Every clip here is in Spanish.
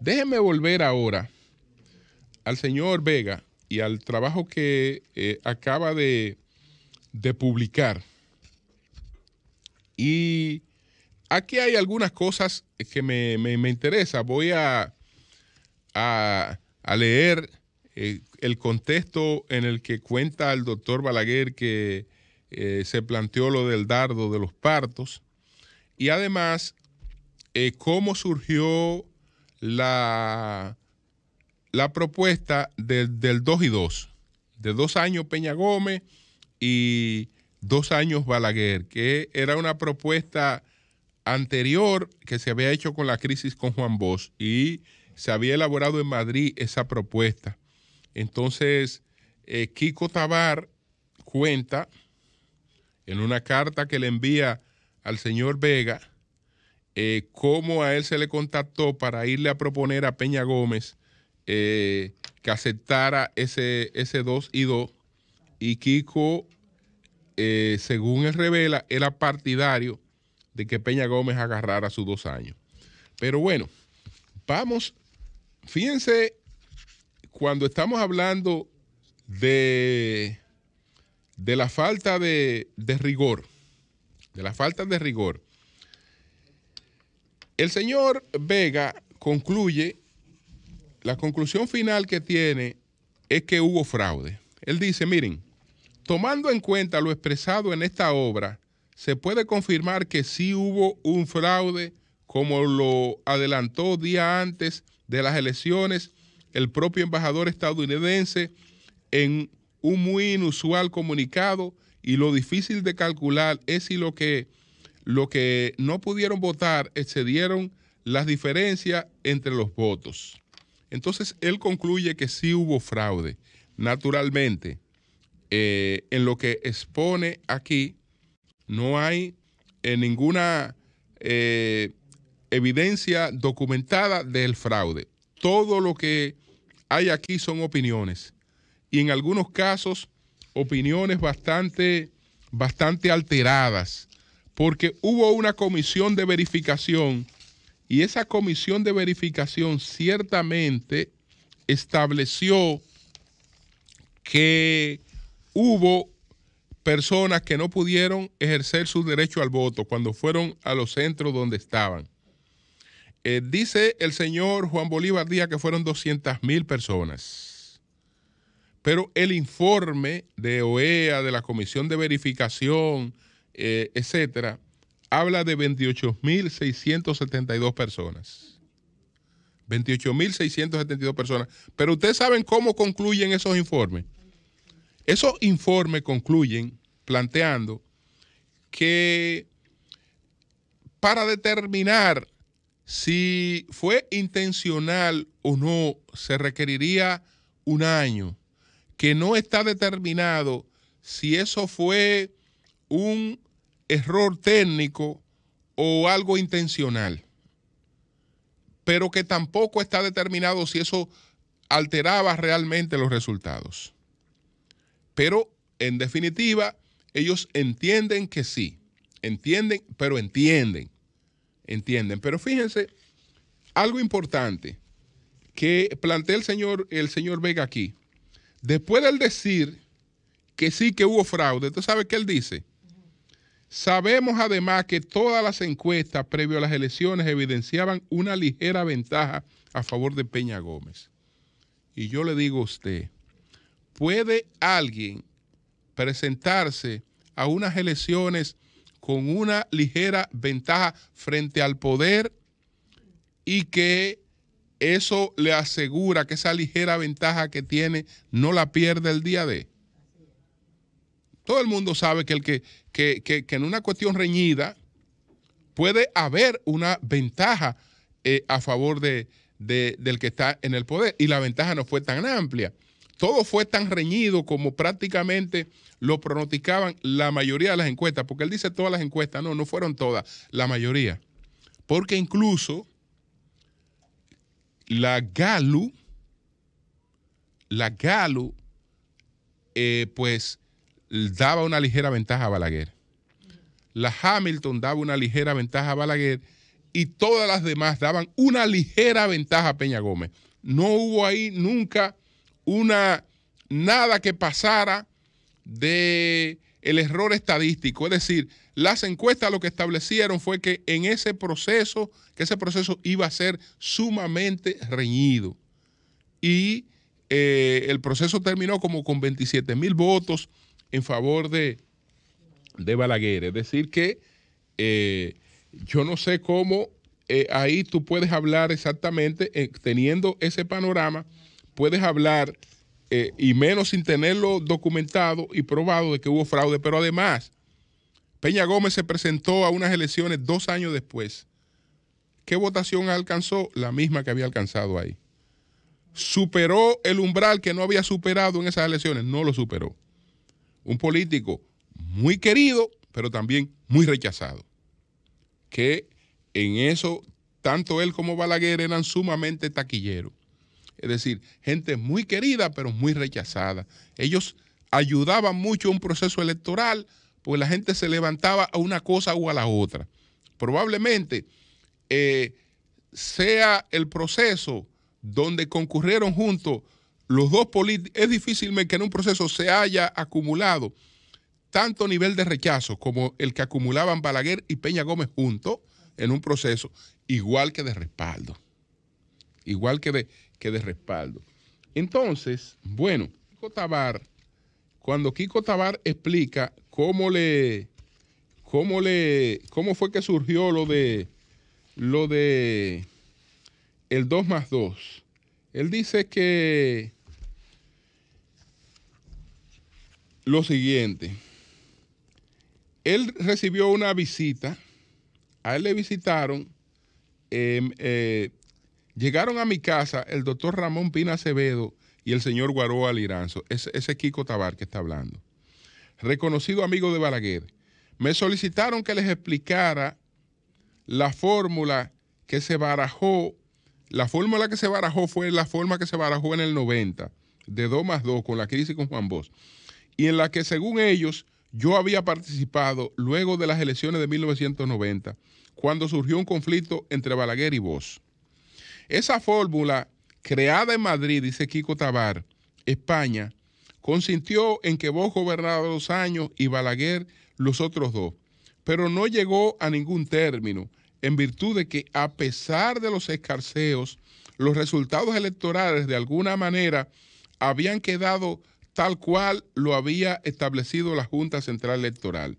Déjenme volver ahora al señor Vega y al trabajo que acaba de publicar. Y aquí hay algunas cosas que me interesan. Voy a leer el contexto en el que cuenta el doctor Balaguer que se planteó lo del dardo de los partos y además cómo surgió la propuesta del 2 y 2, de 2 años Peña Gómez y 2 años Balaguer, que era una propuesta anterior que se había hecho con la crisis con Juan Bosch y se había elaborado en Madrid esa propuesta. Entonces, Kiko Tabar cuenta en una carta que le envía al señor Vega cómo a él se le contactó para irle a proponer a Peña Gómez que aceptara ese 2 y 2 y Kiko, según él revela, era partidario de que Peña Gómez agarrara sus 2 años. Pero bueno, vamos, fíjense, cuando estamos hablando de la falta de rigor, el señor Vega concluye, la conclusión final que tiene es que hubo fraude. Él dice, miren, tomando en cuenta lo expresado en esta obra, se puede confirmar que sí hubo un fraude, como lo adelantó día antes de las elecciones el propio embajador estadounidense en un muy inusual comunicado, y lo difícil de calcular es si lo que no pudieron votar excedieron las diferencias entre los votos. Entonces, él concluye que sí hubo fraude. Naturalmente, en lo que expone aquí, no hay ninguna evidencia documentada del fraude. Todo lo que hay aquí son opiniones. Y en algunos casos, opiniones bastante alteradas, porque hubo una comisión de verificación y esa comisión de verificación ciertamente estableció que hubo personas que no pudieron ejercer su derecho al voto cuando fueron a los centros donde estaban. Dice el señor Juan Bolívar Díaz que fueron 200,000 personas. Pero el informe de OEA, de la Comisión de Verificación, etcétera, habla de 28,672 personas. 28,672 personas. Pero ustedes saben cómo concluyen esos informes. Esos informes concluyen planteando que para determinar si fue intencional o no, se requeriría 1 año, que no está determinado si eso fue un error técnico o algo intencional, pero que tampoco está determinado si eso alteraba realmente los resultados. Pero, en definitiva, ellos entienden que sí, entienden. Pero fíjense, algo importante que plantea el señor Vega aquí. Después de él decir que sí que hubo fraude, ¿tú sabes qué él dice? Sabemos además que todas las encuestas previo a las elecciones evidenciaban una ligera ventaja a favor de Peña Gómez. Y yo le digo a usted, ¿puede alguien presentarse a unas elecciones con una ligera ventaja frente al poder y que eso le asegura que esa ligera ventaja que tiene no la pierde el día de? Todo el mundo sabe que en una cuestión reñida puede haber una ventaja a favor del que está en el poder, y la ventaja no fue tan amplia. Todo fue tan reñido como prácticamente lo pronosticaban la mayoría de las encuestas, porque él dice todas las encuestas, no fueron todas, la mayoría. Porque incluso la Gallup, pues daba una ligera ventaja a Balaguer. La Hamilton daba una ligera ventaja a Balaguer y todas las demás daban una ligera ventaja a Peña Gómez. No hubo ahí nunca nada que pasara de el error estadístico. Es decir, las encuestas lo que establecieron fue que en ese proceso iba a ser sumamente reñido. Y el proceso terminó como con 27,000 votos en favor de Balaguer. Es decir que yo no sé cómo ahí tú puedes hablar exactamente, teniendo ese panorama, puedes hablar y menos sin tenerlo documentado y probado de que hubo fraude. Pero además, Peña Gómez se presentó a unas elecciones 2 años después. ¿Qué votación alcanzó? La misma que había alcanzado ahí. ¿Superó el umbral que no había superado en esas elecciones? No lo superó. Un político muy querido, pero también muy rechazado. Que en eso, tanto él como Balaguer eran sumamente taquilleros. Es decir, gente muy querida, pero muy rechazada. Ellos ayudaban mucho a un proceso electoral, pues la gente se levantaba a una cosa o a la otra. Probablemente sea el proceso donde concurrieron juntos los dos políticos. Es difícil que en un proceso se haya acumulado tanto nivel de rechazo como el que acumulaban Balaguer y Peña Gómez juntos en un proceso, igual que de respaldo. Igual que de respaldo. Entonces, bueno, cuando Kiko Tabar explica cómo fue que surgió lo de el 2+2, él dice que lo siguiente: él recibió una visita, a él le visitaron, llegaron a mi casa el doctor Ramón Pina Acevedo y el señor Guaroa Liranzo, ese Kiko Tabar que está hablando, reconocido amigo de Balaguer. Me solicitaron que les explicara la fórmula que se barajó. La fórmula que se barajó fue la forma que se barajó en el 90, de 2+2, con la crisis con Juan Bosch, y en la que, según ellos, yo había participado luego de las elecciones de 1990, cuando surgió un conflicto entre Balaguer y Bosch. Esa fórmula, creada en Madrid, dice Kiko Tabar, España, consintió en que Bosch gobernara 2 años y Balaguer los otros 2, pero no llegó a ningún término, en virtud de que, a pesar de los escarceos, los resultados electorales de alguna manera habían quedado tal cual lo había establecido la Junta Central Electoral.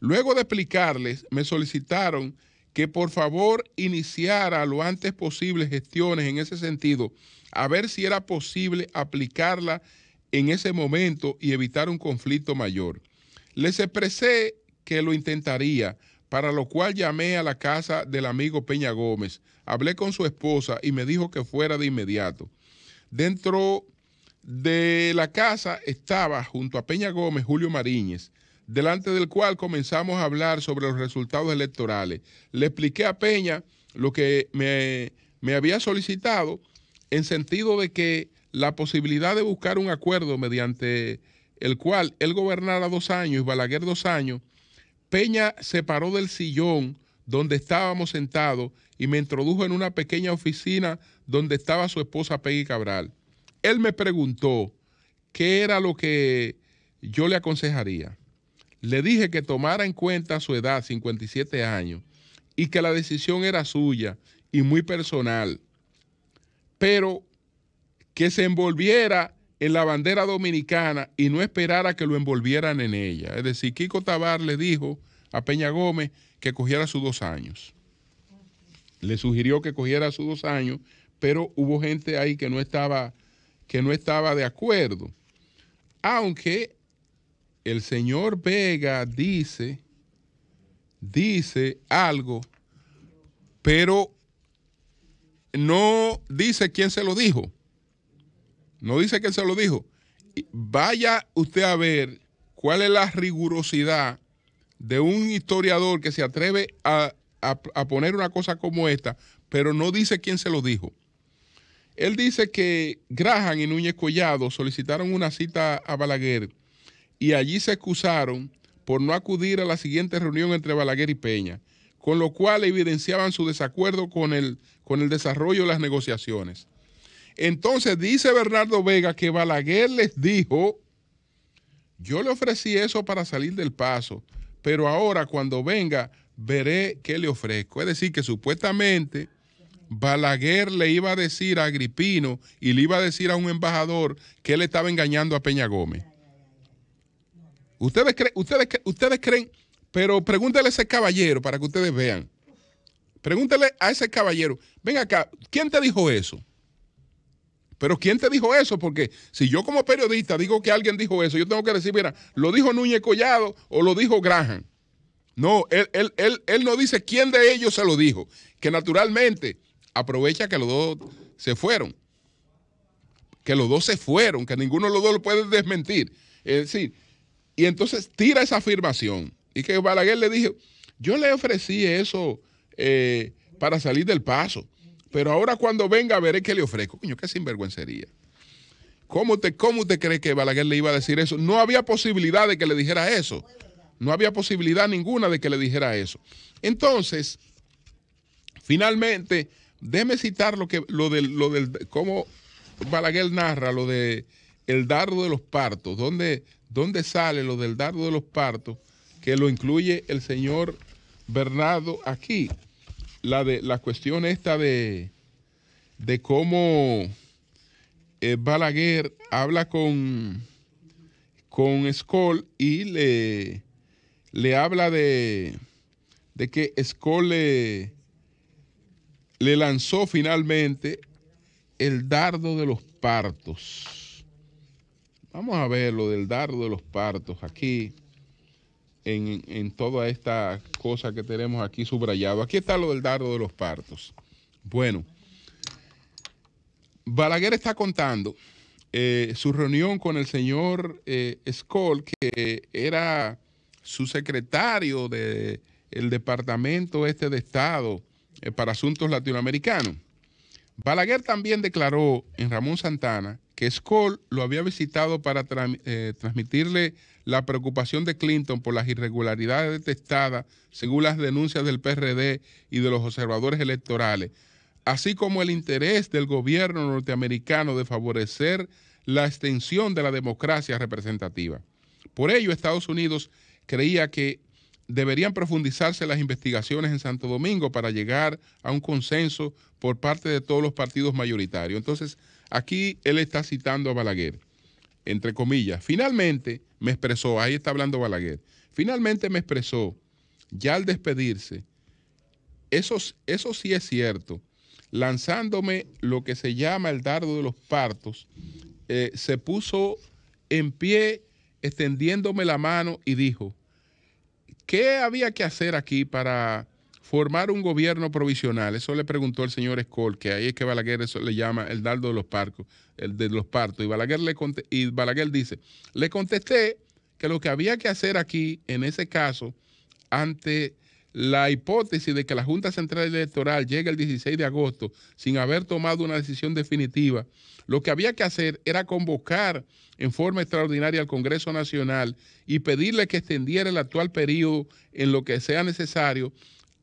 Luego de explicarles, me solicitaron que por favor iniciara lo antes posible gestiones en ese sentido, a ver si era posible aplicarla en ese momento y evitar un conflicto mayor. Les expresé que lo intentaría, para lo cual llamé a la casa del amigo Peña Gómez, hablé con su esposa y me dijo que fuera de inmediato. Dentro de la casa estaba, junto a Peña Gómez, Julio Mariñez, delante del cual comenzamos a hablar sobre los resultados electorales. Le expliqué a Peña lo que me había solicitado, en sentido de que la posibilidad de buscar un acuerdo mediante el cual él gobernara 2 años y Balaguer 2 años. Peña se paró del sillón donde estábamos sentados y me introdujo en una pequeña oficina donde estaba su esposa Peggy Cabral. Él me preguntó qué era lo que yo le aconsejaría. Le dije que tomara en cuenta su edad, 57 años, y que la decisión era suya y muy personal, pero que se envolviera en la bandera dominicana y no esperara que lo envolvieran en ella. Es decir, Kiko Tabar le dijo a Peña Gómez que cogiera sus 2 años. Le sugirió que cogiera sus 2 años, pero hubo gente ahí que no estaba de acuerdo. Aunque el señor Vega dice algo, pero no dice quién se lo dijo. No dice quién se lo dijo. Vaya usted a ver cuál es la rigurosidad de un historiador que se atreve a poner una cosa como esta, pero no dice quién se lo dijo. Él dice que Graham y Núñez Collado solicitaron una cita a Balaguer y allí se excusaron por no acudir a la siguiente reunión entre Balaguer y Peña. con lo cual evidenciaban su desacuerdo con el desarrollo de las negociaciones. Entonces dice Bernardo Vega que Balaguer les dijo: yo le ofrecí eso para salir del paso, pero ahora cuando venga veré qué le ofrezco. Es decir, que supuestamente Balaguer le iba a decir a Agripino y le iba a decir a un embajador que él estaba engañando a Peña Gómez. Ustedes creen, pero pregúntale a ese caballero para que ustedes vean. Pregúntale a ese caballero, ven acá, ¿quién te dijo eso? Pero ¿quién te dijo eso? Porque si yo como periodista digo que alguien dijo eso, yo tengo que decir, mira, ¿lo dijo Núñez Collado o lo dijo Graham? No, él no dice quién de ellos se lo dijo. Que naturalmente aprovecha que los dos se fueron. Que los dos se fueron, que ninguno de los dos lo puede desmentir. Es decir, y entonces tira esa afirmación. Y que Balaguer le dijo, yo le ofrecí eso para salir del paso. Pero ahora cuando venga veré qué le ofrezco. Coño, qué sinvergüencería. ¿Cómo usted cree que Balaguer le iba a decir eso? No había posibilidad de que le dijera eso. No había posibilidad ninguna de que le dijera eso. Entonces, finalmente, déjeme citar cómo Balaguer narra lo de el dardo de los partos. ¿Dónde sale lo del dardo de los partos? Que lo incluye el señor Bernardo aquí. La cuestión esta de cómo Balaguer habla con Skoll y le habla de que Skoll le lanzó finalmente el dardo de los partos. Vamos a ver lo del dardo de los partos aquí. En toda esta cosa que tenemos aquí subrayado. Aquí está lo del dardo de los partos. Bueno, Balaguer está contando su reunión con el señor Skoll, que era su secretario del Departamento de Estado para Asuntos Latinoamericanos. Balaguer también declaró en Ramón Santana que Skoll lo había visitado para transmitirle la preocupación de Clinton por las irregularidades detectadas según las denuncias del PRD y de los observadores electorales, así como el interés del gobierno norteamericano de favorecer la extensión de la democracia representativa. Por ello, Estados Unidos creía que deberían profundizarse las investigaciones en Santo Domingo para llegar a un consenso por parte de todos los partidos mayoritarios. Entonces, aquí él está citando a Balaguer, entre comillas. Finalmente me expresó, ahí está hablando Balaguer, finalmente me expresó, ya al despedirse, eso sí es cierto, lanzándome lo que se llama el dardo de los partos, se puso en pie, extendiéndome la mano y dijo, ¿qué había que hacer aquí para formar un gobierno provisional? Eso le preguntó el señor Skoll, que ahí es que Balaguer eso le llama el dardo de los partos, Y Balaguer dice, le contesté que lo que había que hacer aquí, en ese caso, ante la hipótesis de que la Junta Central Electoral llegue el 16 de agosto sin haber tomado una decisión definitiva, lo que había que hacer era convocar en forma extraordinaria al Congreso Nacional y pedirle que extendiera el actual periodo en lo que sea necesario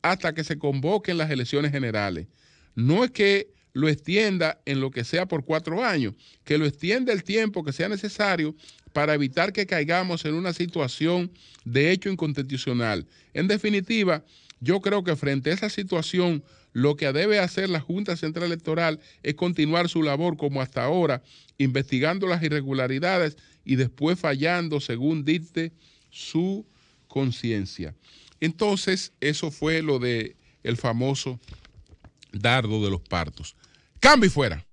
hasta que se convoquen las elecciones generales. No es que lo extienda en lo que sea por 4 años, que lo extienda el tiempo que sea necesario para evitar que caigamos en una situación de hecho inconstitucional. En definitiva, yo creo que frente a esa situación, lo que debe hacer la Junta Central Electoral es continuar su labor como hasta ahora, investigando las irregularidades y después fallando según dicte su conciencia. Entonces, eso fue lo de el famoso dardo de los partos. ¡Cambio y fuera!